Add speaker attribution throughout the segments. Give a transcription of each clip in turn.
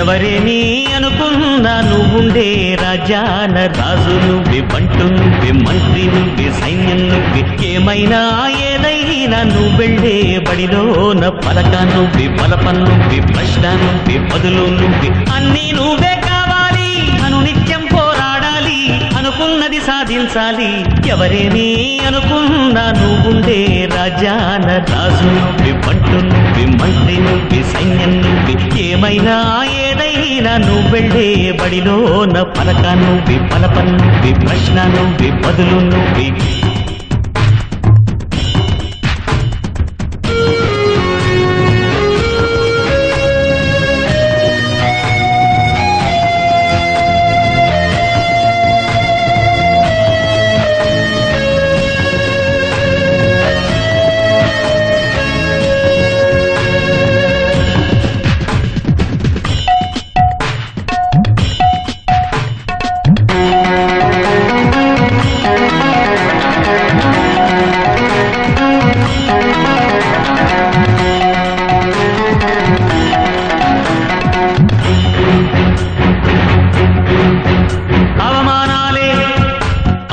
Speaker 1: ఎవరేని అనుకున్నా నువ్వుండే రాజాన రాజు నువ్వే, బంటు నువ్వే, మంత్రి నువ్వే, సైన్యం నువ్వే, ఏమైనా ఏదైనా నువ్వెళ్ళే బడిలోన పలక నువ్వే, బలపం నువ్వే, ప్రశ్న నువ్వే, బదులు నువ్వే, అన్నీ నువ్వే కావాలి. అనునిత్యం పోరాడాలి, అనుకున్నది సాధించాలి. ఎవరేని అనుకున్నా నువ్వుండే రాజాన రాజు నువ్వే, బంటు నువ్వే, మంత్రి నువ్వే, సైన్యం నువ్వే, ఏమైనా ఏదైనా నువ్వెళ్ళే బడిలోన పలక నువ్వే, బలపం నువ్వే, ప్రశ్న నువ్వే, బదులు నువ్వే.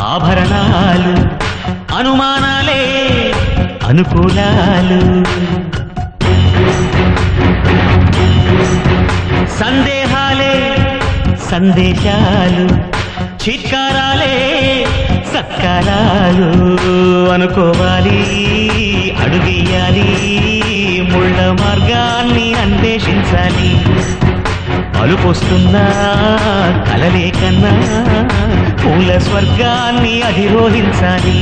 Speaker 1: ఆభరణాలు, అనుమానాలే అనుకూలాలు, సందేహాలే సందేశాలు, చిత్కారాలే సత్కారాలు. అనుకోవాలి, అడుగేయాలి, ముళ్ళ మార్గాన్ని అన్వేషించాలి. అలుపొస్తున్నా కలలే కన్నా పూల స్వర్గాన్ని అధిరోహించాలి.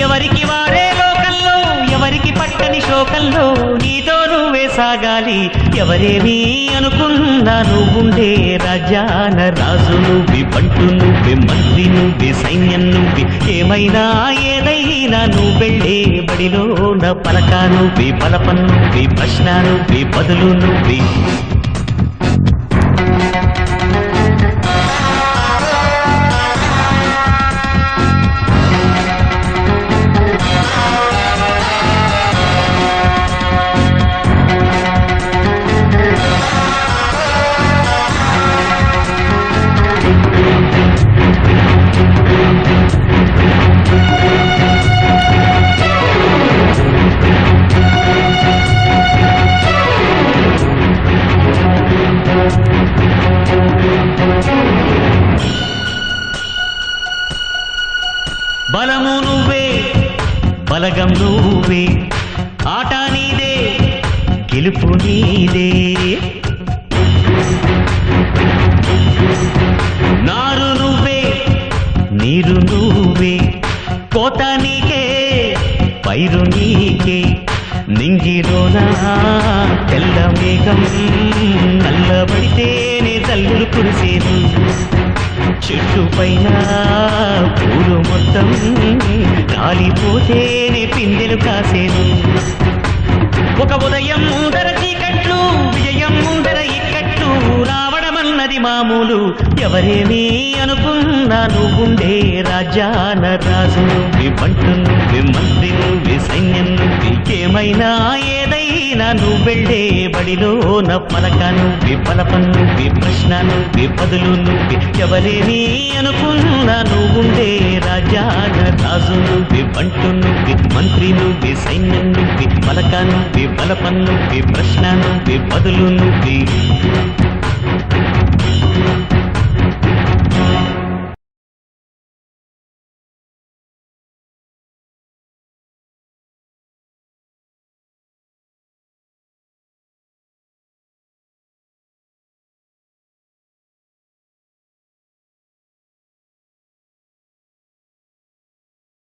Speaker 1: ఎవరికి వారే లోకంలో, ఎవరికి పట్టని శోకంలో నీతో నువ్వే సాగాలి. ఎవరేమి అనుకున్నా నువ్వుండే రాజాన రాజు నువ్వే, బంటు నువ్వే, మంత్రి నువ్వే, సైన్యం నువ్వే, ఏమైనా ఏదైనా నువ్వెళ్ళే బడిలోన పలక నువ్వే, బలపం నువ్వే, ప్రశ్న నువ్వే, బదులు నువ్వే. బలము నువ్వే, బలగం నువ్వే, ఆట నీదే, గెలుపు నీదే. నారు నువ్వే, నీరు నువ్వే, కోత నీకే, పైరు నీకే. నింగిలోనా తెల్ల మేఘం నల్లబడితేనే జల్లులు కురిసేను. చెట్టు పైన పూలు మొత్తం కాలిపోతేనే పిందెలు కాసేను. ఒక ఉదయం ముందర చీకట్లు, విజయం ముందర ఇక్కట్లు రావడమన్నది మామూలు. ఎవరేమి అనుకున్నా నువ్వుండే రాజాన రాజు నువ్వే, బంటు నువ్వే, మంత్రి నువ్వే, సైన్యం నువ్వే, ఏమైనా ఏదైనా నువ్వెళ్ళే బడిలోన పలక నువ్వే, బలపం నువ్వే, ప్రశ్న నువ్వే, బదులు నువ్వే. ఎవరేమి అనుకున్నా నువ్వుండే రాజాన రాజు నువ్వే, బంటు నువ్వే, మంత్రి నువ్వే, సైన్యం నువ్వే, పలక నువ్వే, బలపం నువ్వే, ప్రశ్న నువ్వే, బదులు నువ్వే.